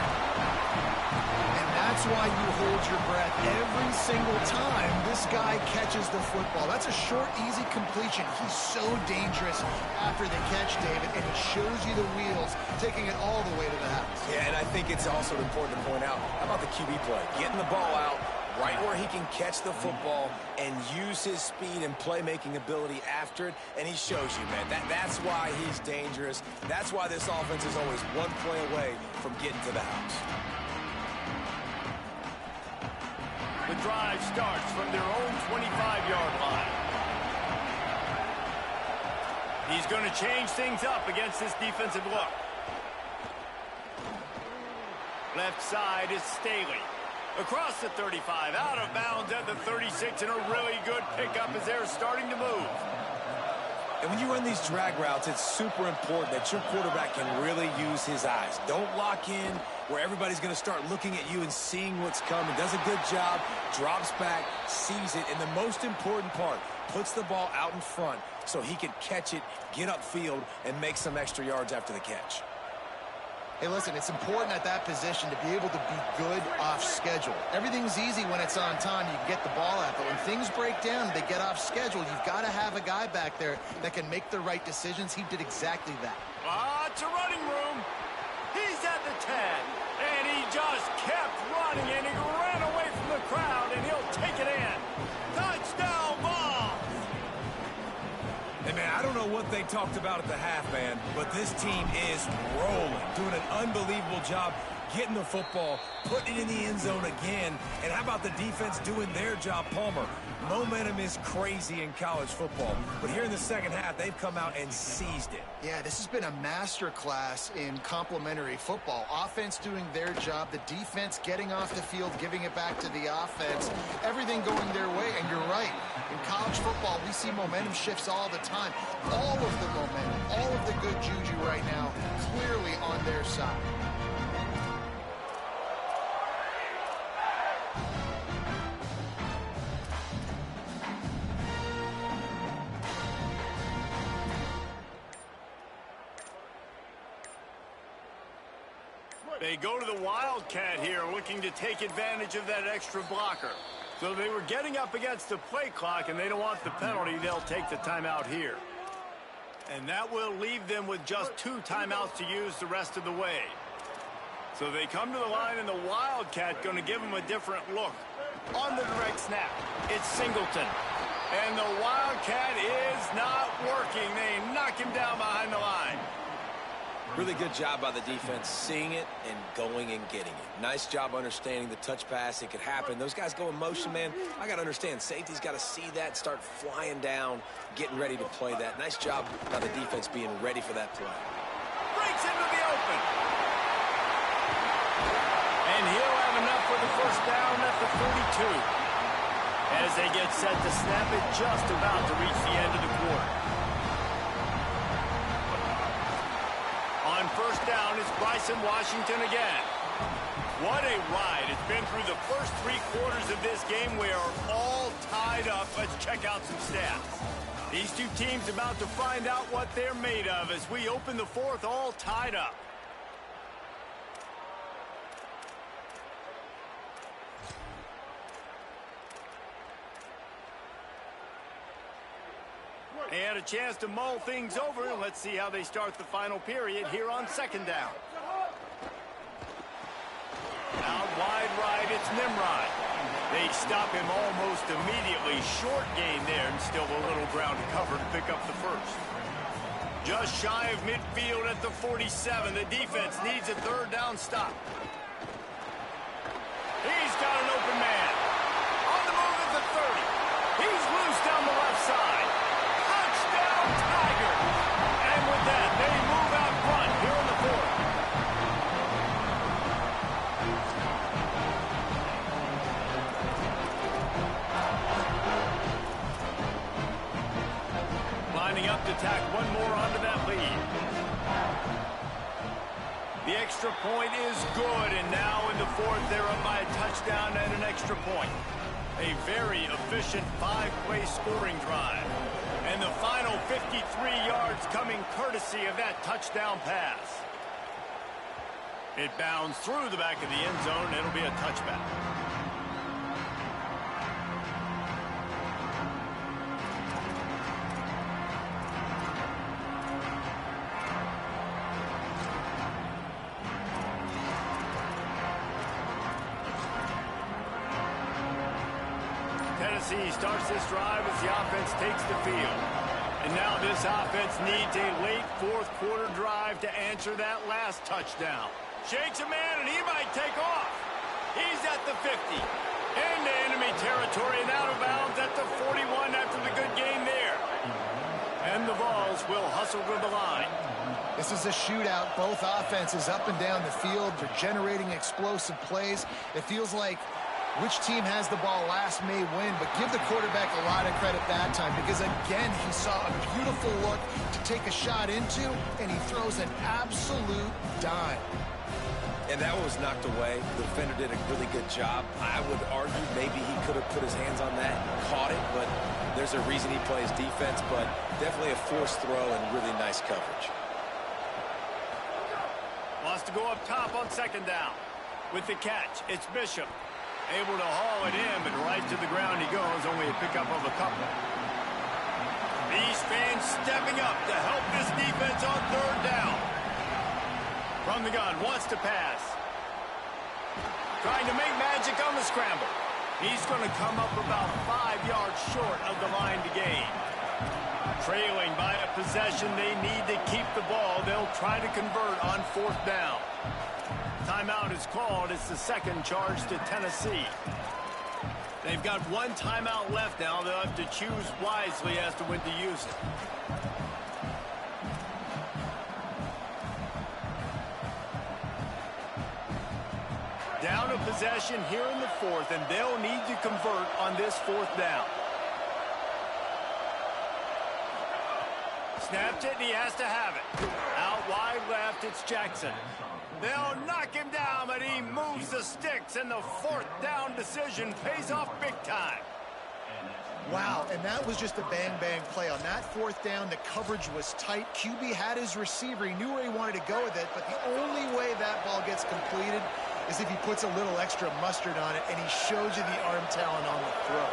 And that's why you hold your breath every single time this guy catches the football. That's a short, easy completion. He's so dangerous after the catch, David, and he shows you the wheels, taking it all the way to the house. Yeah, and I think it's also important to point out, how about the QB play? Getting the ball out right where he can catch the football and use his speed and playmaking ability after it, and he shows you, man. That's why he's dangerous. That's why this offense is always one play away from getting to the house. The drive starts from their own 25-yard line. He's going to change things up against this defensive look. Left side is Staley. Across the 35, out of bounds at the 36, and a really good pickup as they're starting to move. And when you run these drag routes, it's super important that your quarterback can really use his eyes. Don't lock in where everybody's going to start looking at you and seeing what's coming. Does a good job, drops back, sees it, and the most important part, puts the ball out in front so he can catch it, get upfield, and make some extra yards after the catch. Hey, listen, it's important at that position to be able to be good off schedule. Everything's easy when it's on time. You can get the ball out. But when things break down, they get off schedule. You've got to have a guy back there that can make the right decisions. He did exactly that. It's a running room. He's at the 10. And he just kept running, and he ran away from the crowd, and he'll take it in. Touchdown ball. Hey, man, I don't know what they talked about at the half, man, but this team is rolling, doing an unbelievable job getting the football, putting it in the end zone again. And how about the defense doing their job, Palmer? Momentum is crazy in college football, but here in the second half, they've come out and seized it. Yeah, this has been a master class in complementary football. Offense doing their job, the defense getting off the field, giving it back to the offense, everything going their way. And you're right, in college football, we see momentum shifts all the time. All of the momentum, all of the good juju right now, clearly on their side. They go to the Wildcat here, looking to take advantage of that extra blocker. So they were getting up against the play clock, and they don't want the penalty. They'll take the timeout here. And that will leave them with just 2 timeouts to use the rest of the way. So they come to the line, and the Wildcat going to give them a different look. On the direct snap, it's Singleton. And the Wildcat is not working. They knock him down behind the line. Really good job by the defense, seeing it and going and getting it. Nice job understanding the touch pass. It could happen. Those guys go in motion, man. I got to understand. Safety's got to see that, start flying down, getting ready to play that. Nice job by the defense being ready for that play. Breaks into the open. And he'll have enough for the first down at the 42. As they get set to snap it, just about to reach the end of the quarter. On first down is Bryson Washington again. What a ride. It's been through the first 3 quarters of this game. We are all tied up. Let's check out some stats. These two teams about to find out what they're made of as we open the 4th all tied up. They had a chance to mull things over. Let's see how they start the final period here on second down. wide right, it's Nimrod. They stop him almost immediately. Short gain there, and still a little ground to cover to pick up the first. Just shy of midfield at the 47. The defense needs a third down stop. He's got an open man. On the move at the 30. He's loose down the left side. Touchdown, Tigers! And with that, they move out front here in the fourth. Lining up to tack one more onto that lead. The extra point is good, and now in the fourth, they're up by a touchdown and an extra point. A very efficient 5-play scoring drive. And the final 53 yards coming courtesy of that touchdown pass. It bounds through the back of the end zone, and it'll be a touchback. Tennessee starts this drive as the offense takes the field. And now this offense needs a late fourth-quarter drive to answer that last touchdown. Shakes a man, and he might take off. He's at the 50. Into enemy territory and out of bounds at the 41 after the good game there. And the Vols will hustle to the line. This is a shootout. Both offenses up and down the field. They're generating explosive plays. It feels like which team has the ball last may win, but give the quarterback a lot of credit that time because, again, he saw a beautiful look to take a shot into, and he throws an absolute dime. And that was knocked away. The defender did a really good job. I would argue maybe he could have put his hands on that and caught it, but there's a reason he plays defense, but definitely a forced throw and really nice coverage. Wants to go up top on second down. With the catch, it's Bishop. Able to haul it in, but right to the ground he goes, only a pickup of a couple. These fans stepping up to help this defense on third down. From the gun, wants to pass. Trying to make magic on the scramble. He's going to come up about 5 yards short of the line to gain. Trailing by a possession, they need to keep the ball. They'll try to convert on fourth down. Timeout is called. It's the second charge to Tennessee. They've got one timeout left now. They'll have to choose wisely as to when to use it. Down a possession here in the fourth, and they'll need to convert on this fourth down. Snapped it, and he has to have it. Out wide left, it's Jackson. They'll knock him down, but he moves the sticks, and the fourth down decision pays off big time. Wow, and that was just a bang-bang play. On that fourth down, the coverage was tight. QB had his receiver. He knew where he wanted to go with it, but the only way that ball gets completed is if he puts a little extra mustard on it, and he shows you the arm talent on the throw.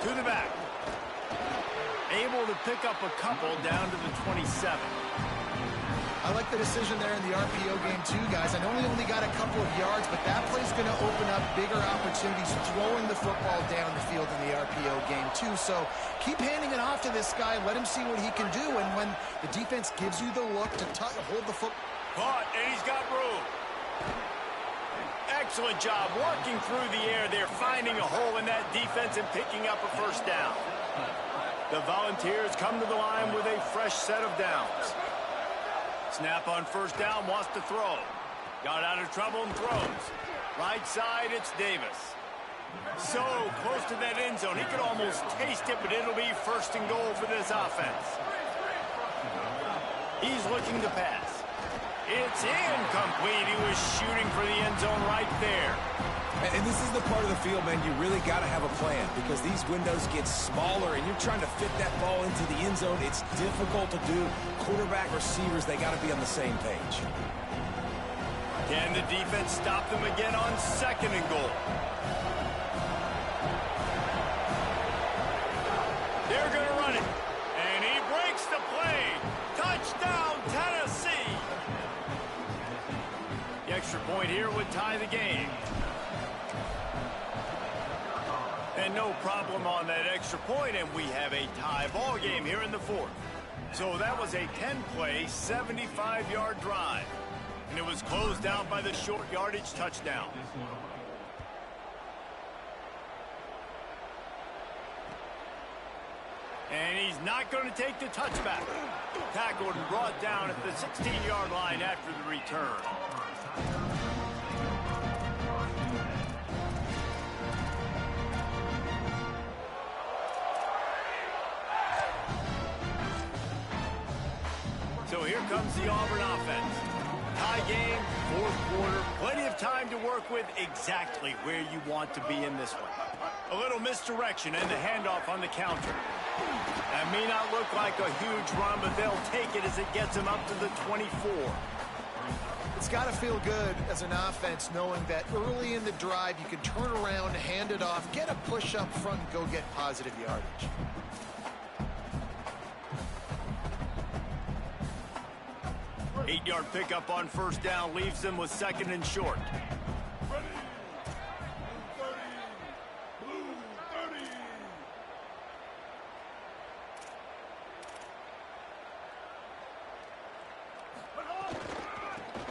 To the back. Able to pick up a couple down to the 27. I like the decision there in the RPO game too, guys. I know he only got a couple of yards, but that play's going to open up bigger opportunities throwing the football down the field in the RPO game too. So keep handing it off to this guy. Let him see what he can do. And when the defense gives you the look to hold the football. Caught, and he's got room. Excellent job working through the air there, finding a hole in that defense and picking up a first down. The Volunteers come to the line with a fresh set of downs. Snap on first down, wants to throw. Got out of trouble and throws. Right side, it's Davis. So close to that end zone. He could almost taste it, but it'll be first and goal for this offense. He's looking to pass. It's incomplete. He was shooting for the end zone right there. And this is the part of the field, man, you really got to have a plan because these windows get smaller and you're trying to fit that ball into the end zone. It's difficult to do. Quarterback, receivers, they got to be on the same page. Can the defense stop them again on second and goal? They're going to run it. And he breaks the play. Touchdown, Tennessee. problem on that extra point, and we have a tie ball game here in the fourth. So that was a 10-play, 75-yard drive. And it was closed out by the short yardage touchdown. And he's not going to take the touchback. Tackled and brought down at the 16-yard line after the return. So here comes the Auburn offense. Tie game, fourth quarter, plenty of time to work with, exactly where you want to be in this one. A little misdirection and the handoff on the counter. That may not look like a huge run, but they'll take it as it gets them up to the 24. It's got to feel good as an offense knowing that early in the drive you can turn around, hand it off, get a push up front, and go get positive yardage. Eight-yard pickup on first down leaves them with second and short.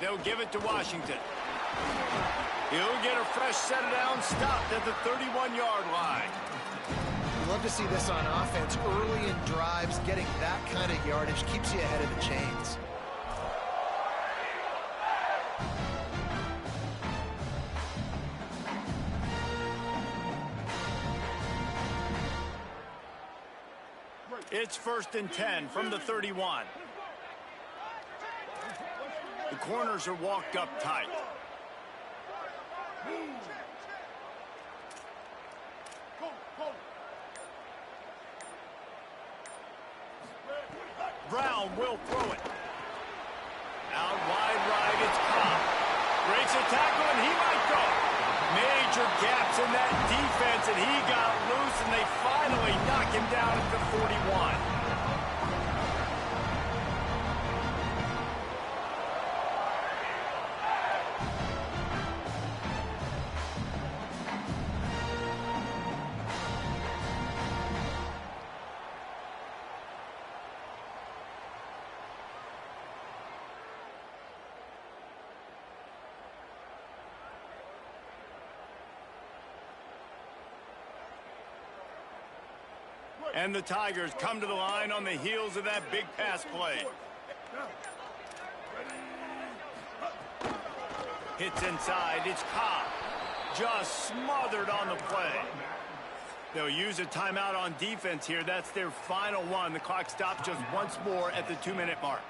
They'll give it to Washington. He'll get a fresh set of downs, stopped at the 31-yard line. You love to see this on offense. Early in drives, getting that kind of yardage keeps you ahead of the chains. It's 1st and 10 from the 31. The corners are walked up tight. Brown will throw it. Out wide right, it's Cobb. Breaks a tackle, and he might go. Major gaps in that defense, and he got loose, and they finally knock him down at the 41. And the Tigers come to the line on the heels of that big pass play. Hits inside. It's Cobb. Just smothered on the play. They'll use a timeout on defense here. That's their final one. The clock stopped just once more at the 2-minute mark.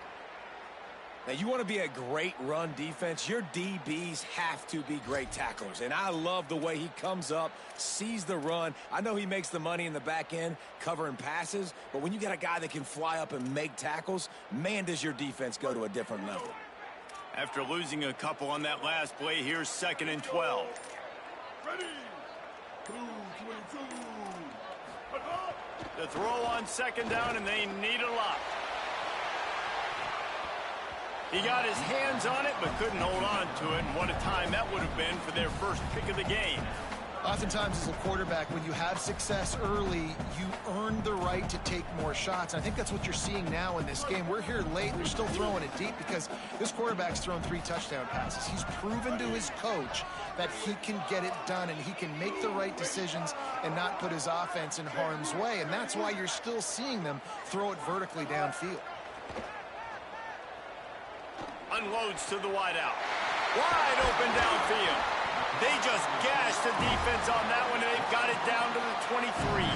Now, you want to be a great run defense, your DBs have to be great tacklers. And I love the way he comes up, sees the run. I know he makes the money in the back end covering passes, but when you got a guy that can fly up and make tackles, man, does your defense go to a different level. After losing a couple on that last play, here's 2nd and 12. Ready. 2-22. The throw on 2nd down, and they need a lot. He got his hands on it, but couldn't hold on to it. And what a time that would have been for their first pick of the game. Oftentimes as a quarterback, when you have success early, you earn the right to take more shots. And I think that's what you're seeing now in this game. We're here late. They're still throwing it deep because this quarterback's thrown 3 touchdown passes. He's proven to his coach that he can get it done and he can make the right decisions and not put his offense in harm's way. And that's why you're still seeing them throw it vertically downfield. Unloads to the wideout. Wide open downfield. They just gashed the defense on that one, and they've got it down to the 23.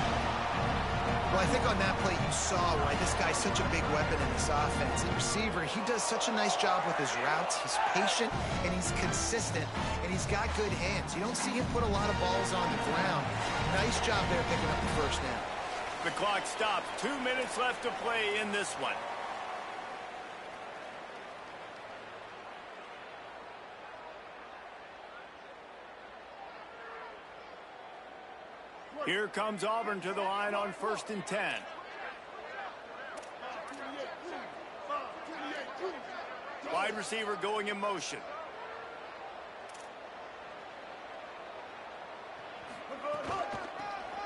Well, I think on that play you saw why this guy's such a big weapon in this offense. The receiver, he does such a nice job with his routes. He's patient, and he's consistent, and he's got good hands. You don't see him put a lot of balls on the ground. Nice job there picking up the first down. The clock stops. 2 minutes left to play in this one. Here comes Auburn to the line on 1st and 10. Wide receiver going in motion.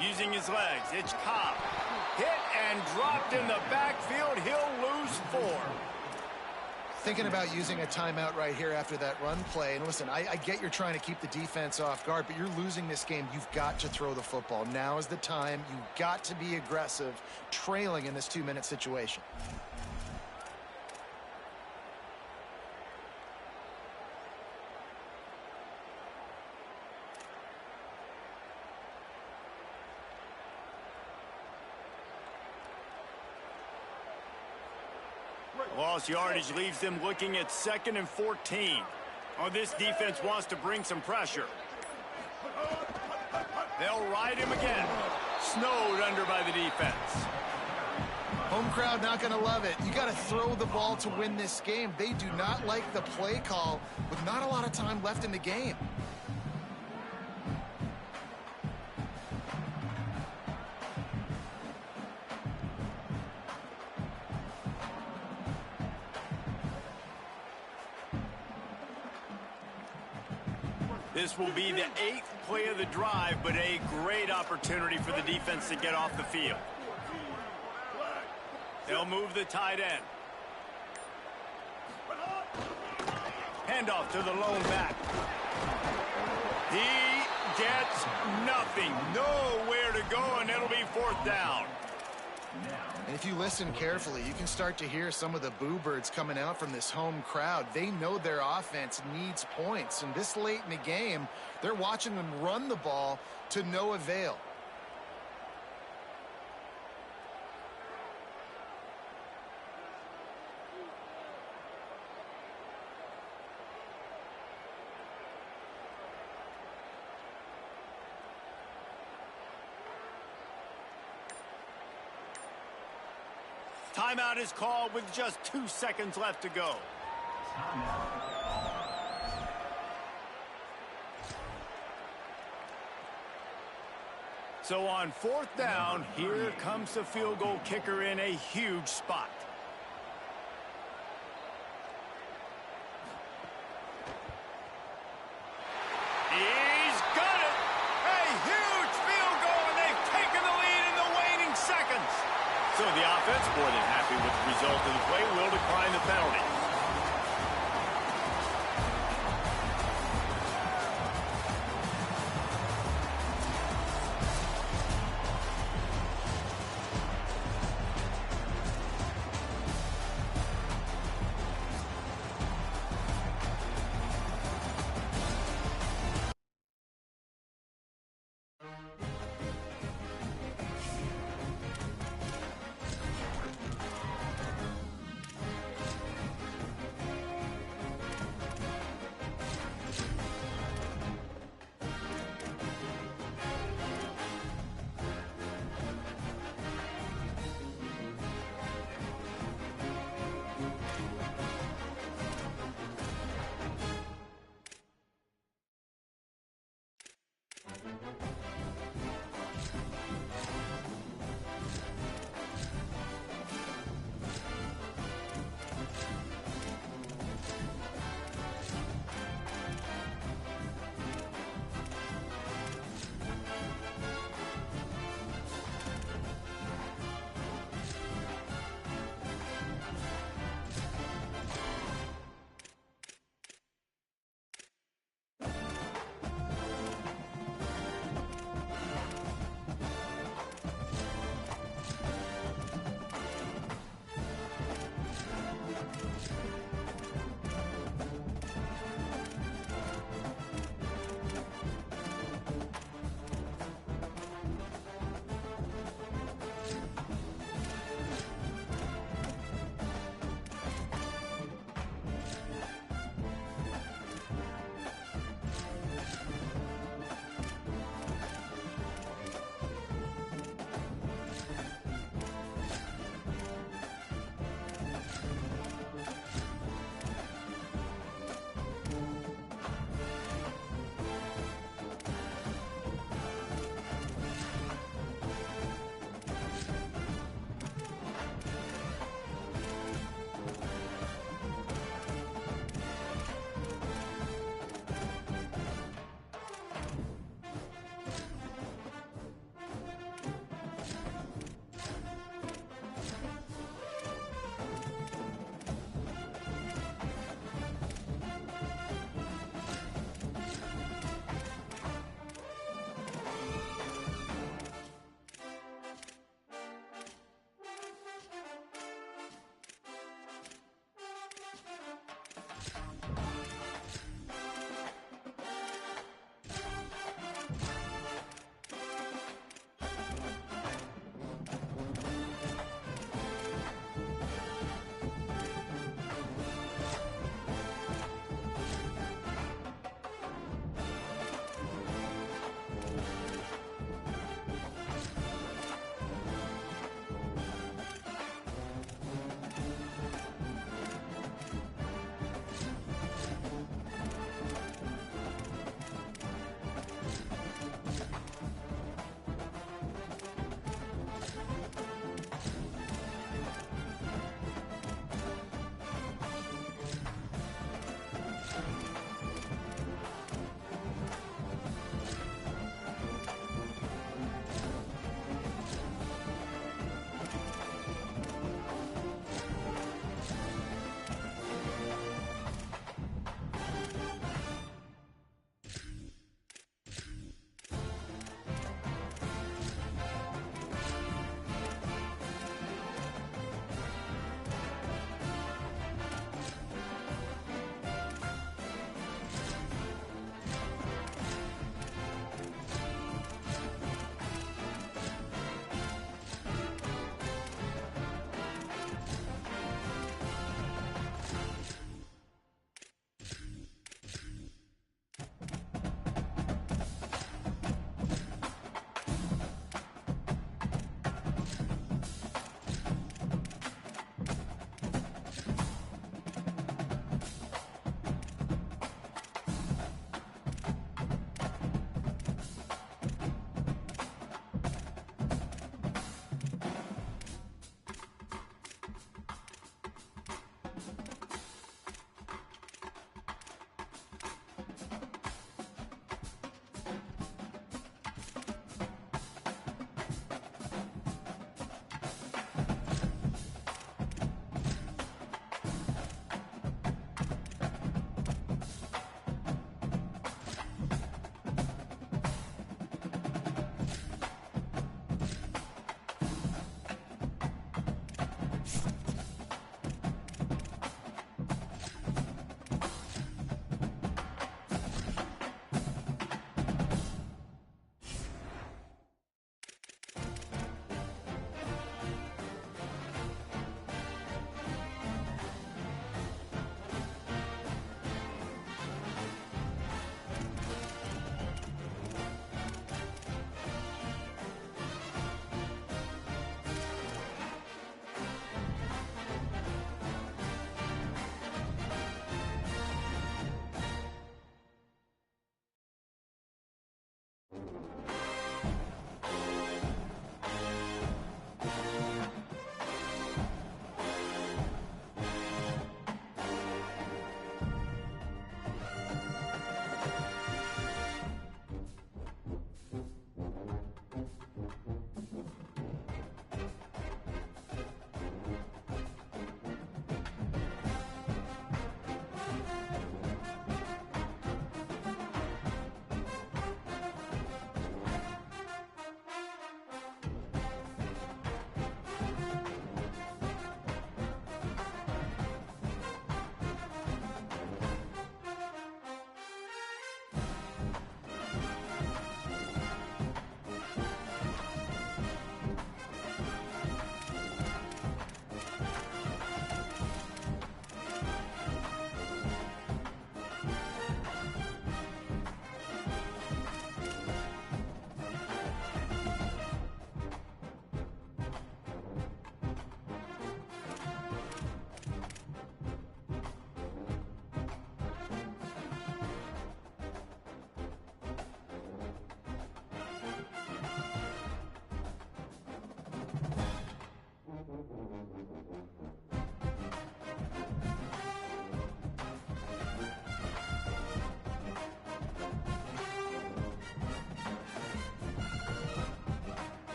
Using his legs, it's Cobb. Hit and dropped in the backfield. He'll lose 4. Thinking about using a timeout right here after that run play. And listen, I get you're trying to keep the defense off guard, but you're losing this game. You've got to throw the football. Now is the time. You've got to be aggressive, trailing in this 2-minute situation. Lost yardage leaves them looking at 2nd and 14. Oh, this defense wants to bring some pressure. They'll ride him again. Snowed under by the defense. Home crowd not going to love it. You got to throw the ball to win this game. They do not like the play call with not a lot of time left in the game. This will be the 8th play of the drive, but a great opportunity for the defense to get off the field. They'll move the tight end. Handoff to the lone back. He gets nothing. Nowhere to go, and it'll be 4th down. And if you listen carefully, you can start to hear some of the boo birds coming out from this home crowd. They know their offense needs points. And this late in the game, they're watching them run the ball to no avail. Timeout is called with just 2 seconds left to go. So on 4th down, here comes the field goal kicker in a huge spot. He's got it! A huge field goal, and they've taken the lead in the waning seconds. So the offense, more than happy with the result of the play, will decline the penalty.